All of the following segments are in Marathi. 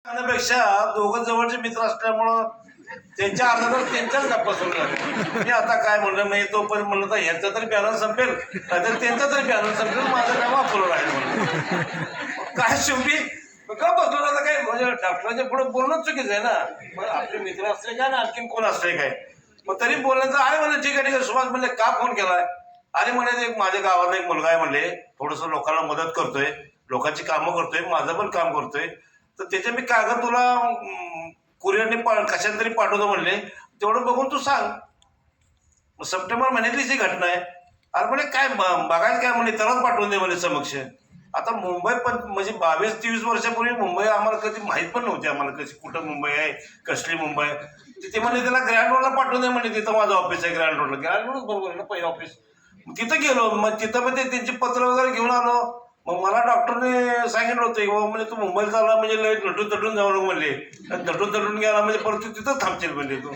पेक्षा दोघं जवळचे मित्र असल्यामुळं त्यांच्या अर्धा त्यांच्याच गप्पा सुरू झाल्या. मी आता काय म्हणलं नाही तोपर्यंत म्हणलं तर ह्याचा तरी बॅलन्स संपेल नाहीतर त्यांचा तरी बॅलन्स संपेल, माझं काय वापरलं राहील म्हणलं. काय शेवटी का बसलो आता काय म्हणजे डॉक्टरांच्या पुढे बोलणं चुकीचं आहे ना. मग आपले मित्र असले काय ना आणखीन कोण असले काय, मग तरी बोलण्याचं आहे म्हणलं. ठीक आहे सुभाष म्हणले का फोन केलाय? अरे म्हणे एक माझ्या गावाला एक मुलगा आहे म्हणले, थोडस लोकांना मदत करतोय, लोकांची कामं करतोय, माझं पण काम करतोय, तर त्याचे मी कागद तुला कुरिअरने कशाने तरी पाठवतो म्हणले, तेवढं बघून तू सांग. सप्टेंबर महिन्यातलीच ही घटना आहे. अरे म्हणे काय बघायचं काय म्हणले, तरच पाठवून दे म्हणे समक्ष. आता मुंबई पण म्हणजे 22-23 वर्षापूर्वी मुंबई आम्हाला कधी माहीत पण नव्हती, आम्हाला कशी कुठं मुंबई आहे, कसली मुंबई. तिथे म्हणजे त्याला ग्रँड रोडला पाठवून दे म्हणे, तिथं माझं ऑफिस आहे ग्रँड रोडला. ग्रँड रोडच बरोबर आहे ना पहिलं ऑफिस. तिथं गेलो, मग तिथं पण त्यांची पत्र वगैरे घेऊन आलो. मग मला डॉक्टरने सांगितलं होतं की बाबा म्हणजे तू मुंबईला चालला म्हणजे लय नटून तटून जाऊ नको म्हणले, नटून तटून गेला म्हणजे परत तू तिथंच थांबशील म्हणले. तू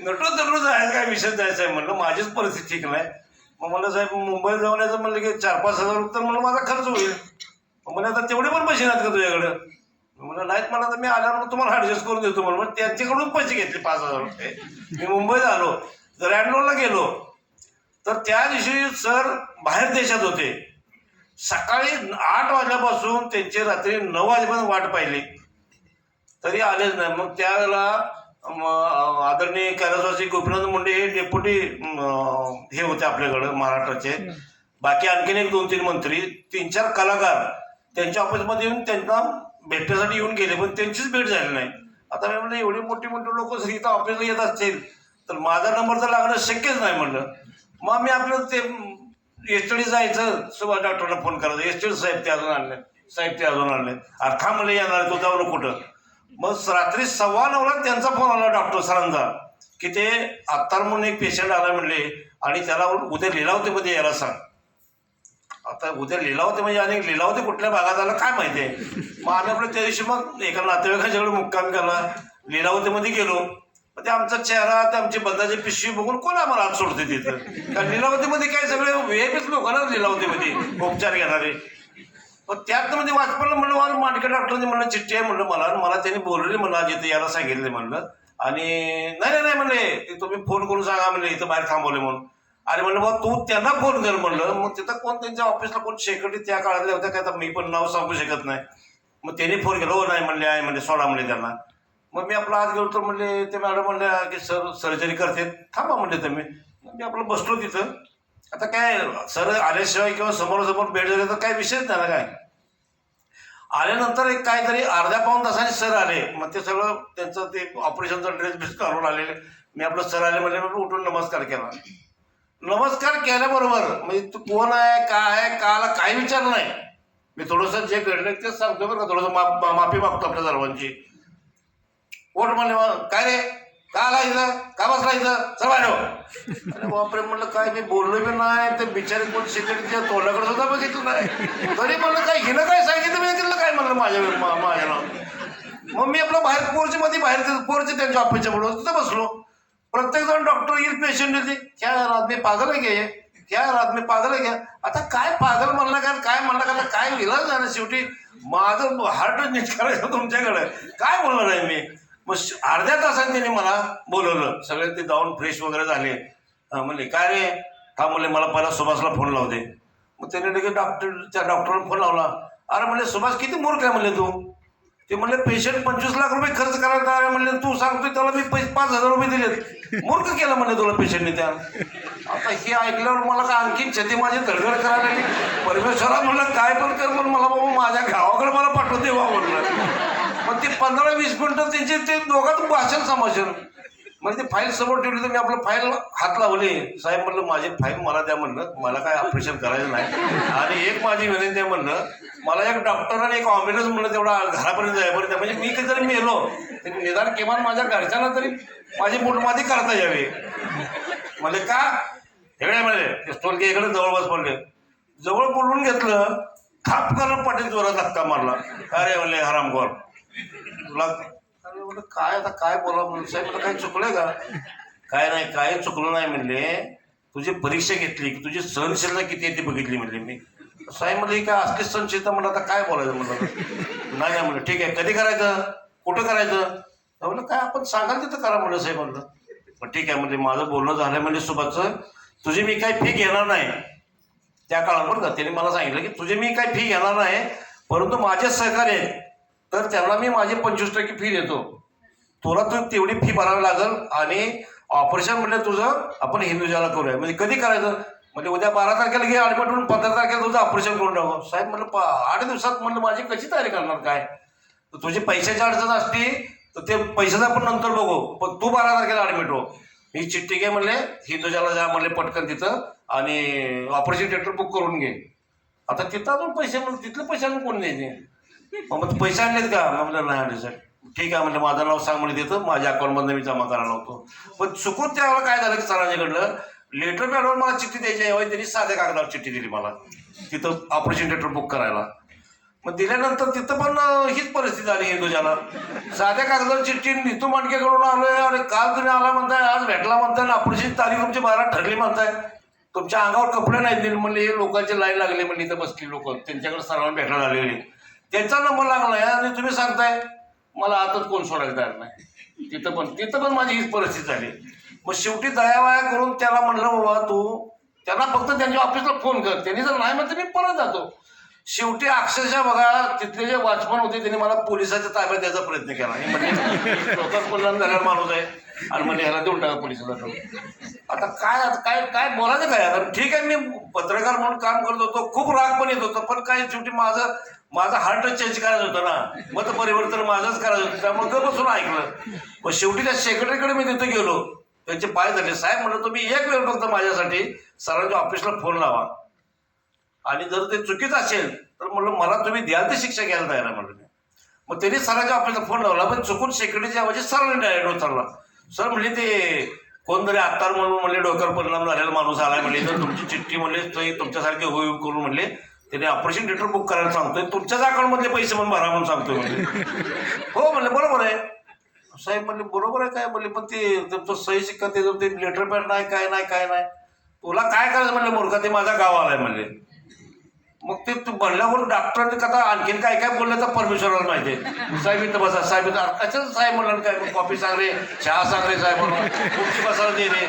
नटून तटून जायचं काय विषय जायचं आहे म्हणलं, माझीच परिस्थिती ठीक नाही. मग मला साहेब मुंबईला जाऊन यायचं म्हणलं की 4-5 हजार रुपये तर मला माझा खर्च होईल. म्हणजे आता तेवढे पण पैसे नाहीत का तुझ्याकडं? म्हणलं नाहीत, मला तर मी आल्यावर तुम्हाला ॲडजस्ट करून देतो म्हणून. मग त्यांच्याकडून पैसे घेतले 5,000 रुपये. मी मुंबईत आलो, ग्रँड गेलो, तर त्या दिवशी सर बाहेर देशात होते. सकाळी 8 वाजल्यापासून त्यांची रात्री 9 वाजेपर्यंत वाट पाहिली तरी आलेच नाही. मग त्यावेळेला आदरणीय कैलासवासी गोपीनाथ मुंडे हे डेप्युटी हे होते आपल्याकडं महाराष्ट्राचे, बाकी आणखीन एक 2-3 मंत्री, 3-4 कलाकार त्यांच्या ऑफिसमध्ये येऊन त्यांना भेटण्यासाठी येऊन गेले, पण त्यांचीच भेट झाली नाही. आता मी म्हणलं एवढी मोठी लोक इथं ऑफिसला येत असतील तर माझा नंबर तर लागणं शक्यच नाही म्हणलं. मग मी आपलं ते एसटीडी जायचं, सुभाष डॉक्टरला फोन करायचा, एसटीडी साहेब ते अजून आणले, साहेब ते अजून आणले, अर्थात म्हणले येणार तो जाऊ कुठं. मग रात्री 9:15 त्यांचा फोन आला डॉक्टर सरांचा की ते आत्तार म्हणून एक पेशंट आला म्हणले आणि त्याला उद्या लिलावतीमध्ये यायला सांग. आता उद्या लिलावती म्हणजे आणि लिलावती कुठल्या भागात आला काय माहिती आहे. मग आम्ही आपलं त्या दिवशी मग एका नातेवाईकाच्याकडे मुक्काम केला, लिलावतीमध्ये गेलो. ते आमचा चेहरा, ते आमची बंदाची पिशवी बघून कोण आम्हाला हात सोडते तिथं, कारण लिलावतीमध्ये काय सगळे व्हीआयपीच लोक ना लिलावतीमध्ये उपचार घेणारे. पण त्यात मध्ये वाचपाला म्हणलं मांडके डॉक्टरने म्हणलं चिठ्ठी आहे म्हणलं मला त्यांनी बोलवले म्हणलं आज इथे यायला सांगितले म्हणलं. आणि नाही म्हणले ते तुम्ही फोन करून सांगा म्हणले इथं बाहेर थांबवले म्हणून. अरे म्हणलं बाबा तू त्यांना फोन कर म्हणलं. मग तिथं कोण त्यांच्या ऑफिसला कोण सेक्रेटरी त्या काळातल्या होत्या काय, तर मी पण नाव सांगू शकत नाही. मग त्यांनी फोन केला, हो नाही म्हणले आहे म्हणजे सोडा म्हणले त्यांना. मग मी आपला आज गेलो तर म्हणले ते मॅडम म्हणले की सर सर्जरी करते थांबा म्हणले तुम्ही. मी आपलं बसलो तिथं. आता काय सर आल्याशिवाय किंवा समोरासमोर भेट झाली तर काय विषयच नाही ना काय. आल्यानंतर एक काहीतरी अर्ध्या-पाऊण तासाने सर आले. मग ते सगळं त्यांचं ते ऑपरेशनचा ड्रेस बिस काढून आलेले. मी आपलं सर आले म्हणले उठून नमस्कार केला. नमस्कार केल्याबरोबर म्हणजे तू कोण आहे काय आहे काला काही विचार नाही. मी थोडंसं जे घडलं तेच सांगतो बरं का, थोडंसं माफी मागतो आपल्या सर्वांची. ओट म्हणले काय रे का आला इथं, का बसला इथं, चल बाहेर. अरे बापरे म्हणलं काय मी बोललो बी नाही, ते बिचारे कोण सेक्रेटरीच्या तोंडाकडे सुद्धा बघितलं नाही. तरी म्हणलं काय हिनं काय सांगितलं मी तिथलं काय म्हणलं माझ्या नाव. मग मी आपलं बाहेर पोरचे त्यांच्या ऑफिसच्या पुढं तिथं बसलो. प्रत्येक जण डॉक्टर येईल पेशंट येते, क्या आदमी पागल आहे घ्या, क्या आदमी पागल आहे घ्या. आता काय पागल म्हणलं काय म्हणलं का काय विलाज झालं. शेवटी माझं हार्ट नीट करायचं तुमच्याकडे काय बोलणार आहे मी. मग अर्ध्या तासाने त्यांनी मला बोलवलं. सगळे ते जाऊन फ्रेश वगैरे झाले. म्हणले काय रे हा म्हणले मला पहिला सुभाषला फोन लावते. मग त्यांनी लगेच डॉक्टरला फोन लावला. अरे म्हणले सुभाष किती मूर्ख आहे म्हणले तू. ते म्हणले पेशंट 25 लाख रुपये खर्च करायला तयार आहे म्हणले, तू सांगतोय त्याला मी 5,000 रुपये दिलेत. मूर्ख केलं म्हणले तुला पेशंटने त्या. आता हे ऐकल्यावर मला का आणखीन छती माझी धडधड करायला लागली. परमेश्वरा म्हणलं काय पण कर म्हणून मला बाबा माझ्या गावाकडे मला पाठवून देवा म्हणलं. मग ते 15-20 मिनिटं त्यांचे ते दोघांचं भाषण संभाषण. म्हणजे ते फाईल समोर ठेवली तर मी आपलं फाईल हात लावले. साहेब म्हणलं माझी फाईल मला द्या म्हणलं, मला काय ऑपरेशन करायचं नाही. आणि एक माझी विनंती आहे म्हणलं, मला एक डॉक्टर आणि एक ॲम्ब्युलन्स म्हणलं तेवढा घरापर्यंत जायपर्यंत, म्हणजे मी कधी जरी मेलो तरी निदान किमान माझ्या घरच्यांना तरी माझी पोटमाती करता यावी. म्हणजे का हेगडे म्हणले स्टोलके इकडे जवळ बस पडले. जवळ बोलवून घेतलं, थाप करून पाटील जोरात धक्का मारला. अरे म्हणले हरामखोर तुला काय आता काय बोला म्हणून. साहेब मला काही चुकलंय का. काय नाही काय चुकलं नाही म्हणले, तुझी परीक्षा घेतली की तुझी सहनशीलता किती आहे ती बघितली म्हणले मी. साहेब म्हणले काय असली संचित म्हणलं आता काय बोलायचं म्हणलं. नाही नाही म्हणलं ठीक आहे कधी करायचं कुठं करायचं म्हणलं काय आपण सांगाल तिथं करा म्हणलं साहेब म्हणलं. मग ठीक आहे म्हणजे माझं बोलणं झालं म्हणजे सुभाषचं तुझी मी काही फी घेणार नाही त्या काळात बरं का त्याने मला सांगितलं की तुझी मी काही फी घेणार नाही परंतु माझे सहकार्य आहेत तर त्यांना मी माझी 25% फी देतो तुला तू तेवढी फी भरावी लागेल आणि ऑपरेशन म्हणलं तुझं आपण हिंदुजाला करूया म्हणजे कधी करायचं म्हणजे उद्या 12 तारखेला घे ॲडमिट होऊन 15 तारखेला तुझं ऑपरेशन करून टाकू. साहेब म्हणलं 8 दिवसात म्हणलं माझी कशी तयारी करणार काय तुझी पैशाची अडचण असती तर ते पैशाचं आपण नंतर बघू पण तू 12 तारखेला ॲडमिट हो ही चिठ्ठी घे म्हणले हिंदुजाला जा म्हणले पटकन तिथं आणि ऑपरेशन थिएटर बुक करून घे. आता तिथं अजून पैसे म्हणून तिथले पैसे आणून कोण द्यायचे मग पैसे आणलेत का म्हणलं नाही आणले साहेब. ठीक आहे म्हणजे माझं नाव सांग म्हणजे तिथं माझ्या अकाउंटमधनं मी जमा करायला होतो पण चुकून त्यावेळेला काय झालं की सरांच्याकडलं लेटर पॅडवर मला चिठ्ठी द्यायची ऐवजी त्यांनी साध्या कागदावर चिठ्ठी दिली मला तिथं ऑपरेशन थिएटर बुक करायला. मग दिल्यानंतर तिथं पण हीच परिस्थिती झाली हिंदुजाला साध्या कागदावर चिठ्ठी नितू मांडकेकडून आलोय आणि काल तुम्ही आला म्हणताय आज भेटला म्हणताय ना ऑपरेशन तारीख तुमची 12 ठरली म्हणताय तुमच्या अंगावर कपडे नाही दिले म्हणले लोकांची लाईन लागली म्हणली इथं बसली लोक त्यांच्याकडे सर्वांना भेटायला आलेली त्यांचा नंबर लागलाय आणि तुम्ही सांगताय मला आताच कोण सोडायला तयार नाही. तिथं पण माझी हीच परिस्थिती झाली. मग शेवटी दयावाया करून त्याला म्हणलं बाबा तू त्यांना फक्त त्यांच्या ऑफिसला फोन कर त्यांनी जर नाही म्हणते मी परत जातो. शेवटी अक्षरशः बघा तिथले जे वॉचमन होते त्यांनी मला पोलिसाच्या ताब्यात द्यायचा प्रयत्न केला म्हणजे लोकांत परिणाम झालेला माणूस आहे आणि म्हणजे ह्याला देऊन टाका पोलिसाला. आता काय काय बोलायचं काय आता ठीक आहे मी पत्रकार म्हणून काम करत होतो खूप राग पण येत होतं पण काय शेवटी माझा हार्ट चेंज करायचं होतं ना मत परिवर्तन माझंच करायचं होतं त्यामुळे गप बसून ऐकलं. मग शेवटी त्या सेक्रेटरीकडे मी तिथे गेलो त्यांचे पाय झाले साहेब म्हणलं तुम्ही एक वेळ फक्त माझ्यासाठी सरांच्या ऑफिसला फोन लावा आणि जर ते चुकीचं असेल तर म्हणलं मला तुम्ही द्याल ते शिक्षा घ्यायला तयार आहे म्हणलं. मग त्यांनी सरांच्या ऑफिसला फोन लावला पण चुकून सेक्रेटरीच्या ऐवजी सरांनी डायरेक्ट उचलला. सर म्हणले ते कोणतरी आत्तार म्हणून म्हणले डोक्यावर परिणाम झालेला माणूस आलाय म्हणले तर तुमची चिठ्ठी म्हणले तुमच्यासारखे होईल करून म्हणले त्याने ऑपरेशन थिएटर बुक करायला सांगतोय तुमच्याच अकाउंटमधले पैसे म्हणून भरा म्हणून सांगतोय म्हणले. हो म्हणले बरोबर आहे साहेब म्हणले बरोबर आहे काय म्हणले पण ते तुमचं सही शिक्का ते लेटर पॅड नाही काय नाही तुला काय करायचं म्हणलं मूर्खा ते माझा गाव आलाय म्हणले. मग ते तू म्हणल्यावर डॉक्टरांनी कथा आणखीन काय काय बोललं तर परमेश्वराला माहिती आहे. साहेब इथं बसा साहेब इथं कशाच साहेब म्हणलं काय कॉफी सांग रे चहा सांग रे साहेब म्हणून खुर्ची बसायला दे रे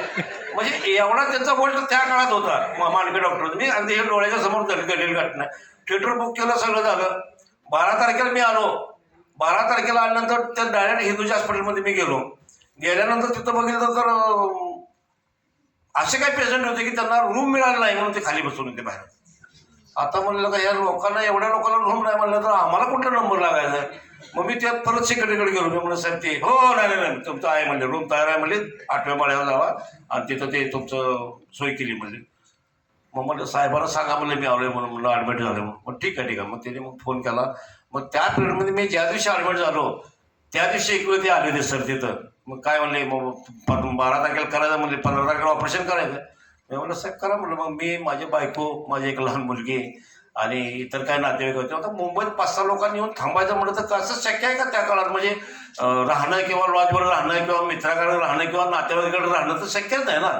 म्हणजे एवढा त्यांचा बोल त्या काळात होता मांडके डॉक्टर. मी अगदी हे डोळ्याच्या समोर घडलेली घटना थिएटर बुक केलं सगळं झालं 12 तारखेला मी आलो 12 तारखेला आल्यानंतर त्या डायरेक्ट हिंदूच्या हॉस्पिटलमध्ये मी गेल्यानंतर तिथं बघितलं तर असे काही पेशंट होते की त्यांना रूम मिळाला नाही म्हणून ते खाली बसून होते बाहेर. आता म्हणलं का या लोकांना एवढ्या लोकांना रूम नाही म्हणलं तर आम्हाला कुठला नंबर लागायचा. मग मी त्यात परत सेक्रेटरीकडे गेलो मी म्हणलं साहेब ते हो नाही तुमचं आहे म्हणले रूम तयार आहे म्हणले 8व्या माळ्यावर जावा आणि तिथं ते तुमचं सोय केली म्हणले. मग म्हणलं साहेबांना सांगा म्हणलं मी आलोय म्हणून म्हणलं ॲडमिट झालं म्हणून. मग ठीक आहे मग त्याने मग फोन केला. मग त्या पिरियडमध्ये मी ज्या दिवशी ॲडमिट झालो त्या दिवशी एक वेळ ते आले होते सर तिथं. मग काय म्हणले मग 12 तारखेला करायचं म्हणले 15 तारखेला ऑपरेशन करायचं. मी म्हणलं साहेब करा म्हणलं. मग मी माझी बायको माझी एक लहान मुलगी आणि इतर काय नातेवाईक होते. आता मुंबईत 5-6 लोकांनी येऊन थांबायचं म्हणलं तर कसं शक्य आहे का त्या काळात म्हणजे राहणं किंवा लॉजवर राहणं किंवा मित्राकडे राहणं किंवा नातेवाईकाकडे राहणं तर शक्यच नाही ना.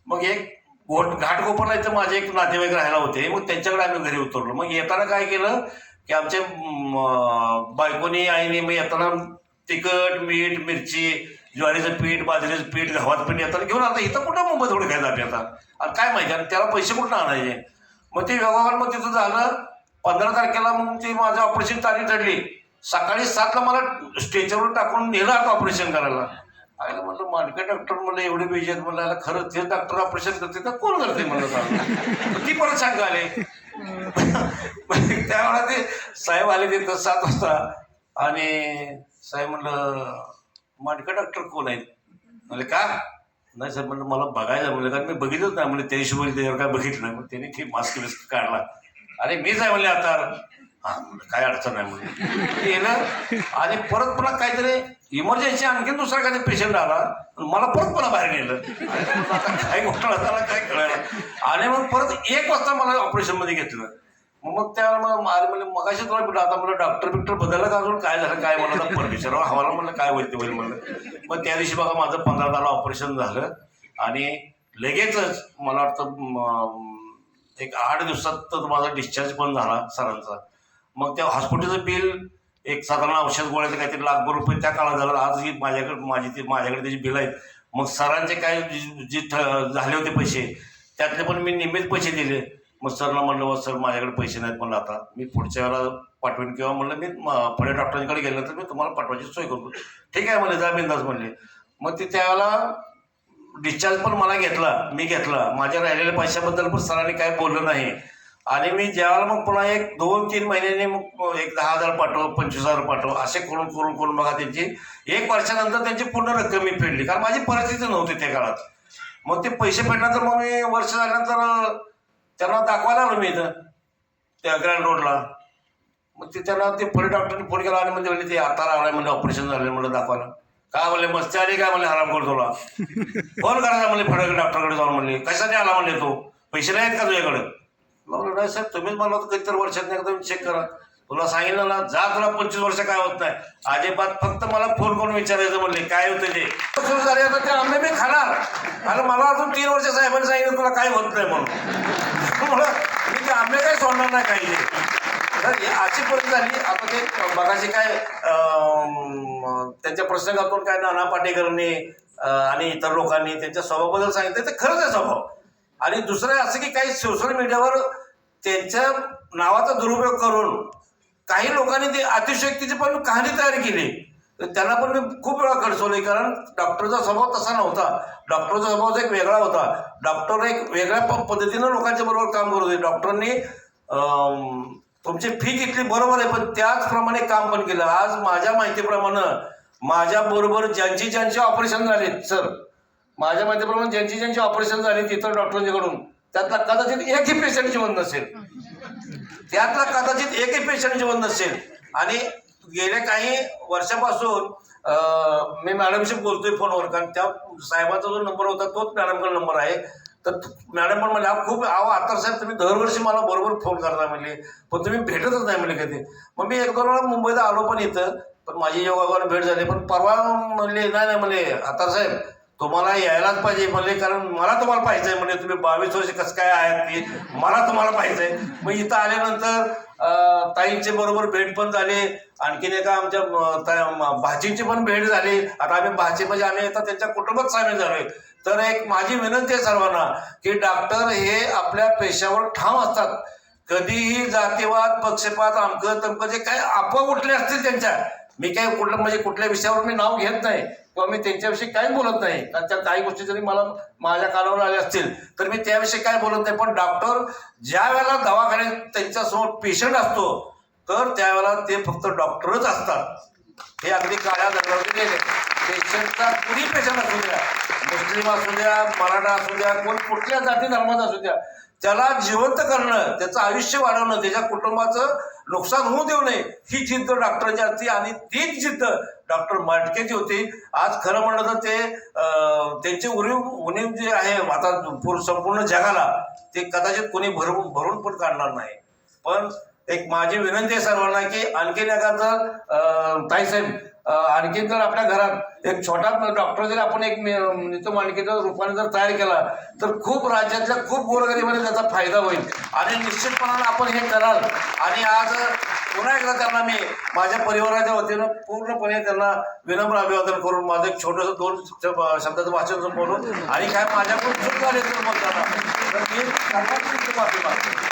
मग एक घाटकोपरला इथं माझे एक नातेवाईक राहायला होते. मग त्यांच्याकडे आम्ही घरी उतरलो. मग येताना काय केलं की आमच्या बायकोनी आईने मग येताना तिखट मीठ मिरची ज्वारीचं पीठ बाजरीचं पीठ गव्हाचं पीठ येताना घेऊन आता इथं कुठं मुंबई थोडं काय जाते आता आणि काय माहिती आणि त्याला पैसे कुठं आणायचे. मग ते व्यवहार मग तिथं झालं 15 तारखेला मग ते माझं ऑपरेशन तारीख ठरली. सकाळी 7ला मला स्टेजवर टाकून नेलं आता ऑपरेशन करायला. आयला म्हणलं मांडके डॉक्टर म्हणलं एवढे बेजे आहेत म्हणलं खरंच ते डॉक्टर ऑपरेशन करते तर कोण करते म्हणलं. ती परत सांगा आले त्यावेळेला ते साहेब आले तिथं 7 वाजता आणि साहेब म्हणलं मांडके डॉक्टर कोण आहेत म्हणजे का नाही सर म्हणलं मला बघायचं म्हणलं कारण मी बघितलंच नाही म्हणजे त्या हिशोबाने त्याच्यावर काय बघितलं नाही. मग त्याने ते मास्क बिस्क काढला. अरे मीच आहे म्हणले आता हां म्हणलं काय अडचण नाही म्हणलं येणं आणि परत पुन्हा काहीतरी इमर्जन्सी आणखीन दुसरा काही पेशंट आला मला परत पुन्हा बाहेर नेलं. आता काय घोटाळा झाला काय कळायला आणि मग परत 1 वाजता मला ऑपरेशनमध्ये घेतलं. मग त्यावेळेला मला म्हणजे मगाशी तुला भेटलं आता मला डॉक्टर बदलला का अजून काय झालं काय म्हणलं परमेश्वर हवाला म्हणलं काय होईल ते होईल म्हणलं. मग त्या दिवशी बघा माझं 15 तारखेला ऑपरेशन झालं आणि लगेचच मला वाटतं एक 8 दिवसात तर माझा डिस्चार्ज पण झाला सरांचा. मग त्या हॉस्पिटलचं बिल एक साधारण औषध गोळ्याचं काहीतरी लाखभर रुपये त्या काळात झालं. आजही माझ्याकडे त्याची बिल आहेत. मग सरांचे काय जे झाले होते पैसे त्यातले पण मी निम्मेच पैसे दिले. मग सरला म्हणलं सर माझ्याकडे पैसे नाहीत, म्हणलं आता मी पुढच्या वेळेला पाठवेन किंवा म्हणलं मी फळे डॉक्टरांकडे गेलं तर मी तुम्हाला पाठवायची सोय करतो. ठीक आहे म्हणले, जा बिंदास म्हणले. मग ते त्यावेळेला डिस्चार्ज पण मला मी घेतला. माझ्या राहिलेल्या पैशाबद्दल पण सरांनी काय बोललं नाही. आणि मी ज्यावेळेला मग पुन्हा एक 2-3 महिन्याने मग एक 10,000 पाठव, 25,000 पाठव असे करून बघा त्यांची 1 वर्षानंतर त्यांची पूर्ण रक्कम मी फेडली, कारण माझी परिस्थिती नव्हती त्या काळात. मग ते पैसे फेडल्यानंतर मग मी वर्ष झाल्यानंतर त्यांना दाखवायला आलो मी इथं त्या ग्रँड रोडला. मग ते त्यांना ते फळे डॉक्टरने फोन केला आणि म्हणजे ते आता आलाय म्हणजे ऑपरेशन झालं म्हणलं दाखवायला. काय म्हणले मस्ती आली काय म्हणले आराम करतो तुला, फोन करायचा म्हणले फळे डॉक्टरकडे जाऊन. म्हणले कशाने आला म्हणले तो, पैसे नाहीत का तुझ्याकडे. म्हणलं नाही साहेब तुम्हीच मला कधीतरी वर्षात एकदा चेक करा, तुला सांगितलं ना जा, तुला 25 वर्ष काय होत नाही अजिबात, फक्त मला फोन करून विचारायचं म्हणले काय होतं ते. सुरू झाले आता ते आंबे मी खाणार, आणि मला अजून 3 वर्ष साहेबांनी सांगितलं तुला काय होत नाही म्हणून. मी ते आंबे काही सोडणार नाही काही. तर अशी परिस्थिती झाली. आता ते बघाशी काय त्यांच्या प्रसंगातून काय नाना पाटेकरांनी आणि इतर लोकांनी त्यांच्या स्वभावाबद्दल सांगितलं ते खरंच आहे स्वभाव. आणि दुसरं असं की काही सोशल मीडियावर त्यांच्या नावाचा दुरुपयोग करून काही लोकांनी ते अतिशयोक्तीची पण कहाणी तयार केली. त्यांना पण मी खूप वेळा खडसवले, कारण डॉक्टरचा स्वभाव तसा नव्हता. डॉक्टरचा स्वभाव एक वेगळा होता. डॉक्टर एक वेगळ्या पद्धतीनं लोकांच्या बरोबर काम करत होते. डॉक्टरांनी तुमची फी घेतली बरोबर आहे, पण त्याचप्रमाणे काम पण केलं. आज माझ्या माहितीप्रमाणे माझ्याबरोबर ज्यांची ऑपरेशन झाले सर, माझ्या माहितीप्रमाणे ज्यांची ऑपरेशन झाली इतर डॉक्टरांच्याकडून, त्यातला कदाचित एकही पेशंट जिवंत नसेल. आणि गेल्या काही वर्षापासून मी मॅडमशी बोलतोय फोनवर, कारण त्या साहेबांचा जो नंबर होता तोच मॅडमकडे नंबर आहे. तर मॅडम पण म्हणले खूप आता साहेब तुम्ही दरवर्षी मला बरोबर फोन करता म्हणले, पण तुम्ही भेटतच नाही म्हणले कधी. मग मी 1-2 वेळा मुंबईला आलो पण इथं, पण माझी योगावर भेट झाली. पण परवा म्हणले नाही म्हणले आता साहेब तुम्हाला यायलाच पाहिजे म्हणले, कारण मला तुम्हाला पाहिजे म्हणजे तुम्ही 22 वर्ष कसं काय आहेत की मला तुम्हाला पाहिजे. मग इथं आल्यानंतर ताईंचे बरोबर भेट पण झाली. आणखीन एका आमच्या भाचींची पण भेट झाली. आता आम्ही भाची म्हणजे आम्ही आता त्यांच्या कुटुंबात सामील झालोय. तर एक माझी विनंती आहे सर्वांना की डॉक्टर हे आपल्या पेशावर ठाम असतात. कधीही जातीवाद पक्षपात अमकं तमकं जे काय अफवा उठले असतील त्यांच्या, मी काय कुठल्या विषयावर मी नाव घेत नाही किंवा मी त्यांच्याविषयी काही बोलत नाही, कारण त्या काही गोष्टी जरी मला माझ्या कानावर आल्या असतील तर मी त्याविषयी काय बोलत नाही. पण डॉक्टर ज्या वेळेला दवाखान्यात त्यांच्यासमोर पेशंट असतो तर त्यावेळेला ते फक्त डॉक्टरच असतात. हे अगदी काळ्या दगडावरती गेले. पेशंटचा कुणी पेशंट असू द्या, मुस्लिम असू द्या, मराठा असू द्या, कोण कुठल्या जाती धर्माचा असू द्या, त्याला जिवंत करणं, त्याचं आयुष्य वाढवणं, त्याच्या कुटुंबाचं नुकसान होऊ देऊ नये ही जिद्द डॉक्टरांची असते. आणि तीच जिद्द डॉक्टर माटकेची होती. आज खरं म्हणलं तर ते त्यांचे उणीव जे आहे आता संपूर्ण जगाला ते कदाचित कोणी भरून पण काढणार नाही. पण एक माझी विनंती आहे सर्वांना की आणखीन एखादं ताईसाहेब आणखीन जर आपल्या घरात एक छोटा डॉक्टर जर आपण एक मालिकेच्या रूपाने जर तयार केला तर खूप राज्यातल्या खूप गोरगरिबांना त्याचा फायदा होईल. आणि निश्चितपणाने आपण हे कराल. आणि आज पुन्हा एकदा त्यांना मी माझ्या परिवाराच्या वतीनं पूर्णपणे त्यांना विनम्र अभिवादन करून माझं एक छोटंसं 2 शब्दाचं भाषण बोलून आणि काय माझ्याकडून चूक झाली तर बोलताना तर मी सर्वांची माफी मागतो.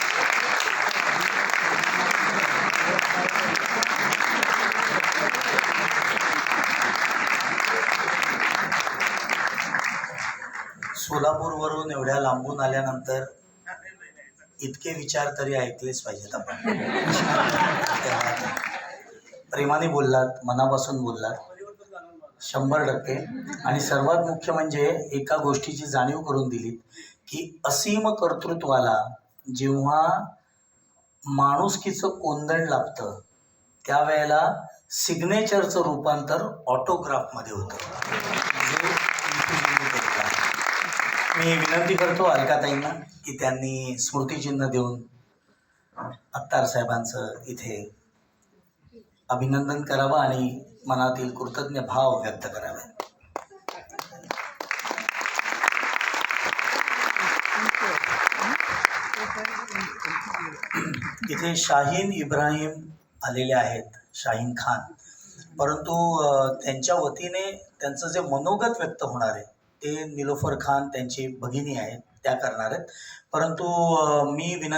सोलापूरवरून एवढ्या लांबून आल्यानंतर इतके विचार तरी ऐकलेच पाहिजेत आपण. प्रेमाने बोललात, मनापासून बोललात 100%. आणि सर्वात मुख्य म्हणजे एका गोष्टीची जाणीव करून दिलीत की असीम कर्तृत्वाला जेव्हा माणुसकीचं कोंदण लागतं त्यावेळेला सिग्नेचरचं रूपांतर ऑटोग्राफमध्ये होतं. मी विनंती करतो अलकाताईंना की त्यांनी स्मृतिचिन्ह देऊन अत्तार साहेबांचं इथे अभिनंदन करावं आणि मनातील कृतज्ञ भाव व्यक्त करावे. इथे शाहीन इब्राहिम आलेले आहेत, शाहीन खान, परंतु त्यांच्या वतीने त्यांचं जे मनोगत व्यक्त होणार आहे ते निलोफर खान त्यांची भगिनी आहेत त्या करणार आहेत. परंतु मी विनंती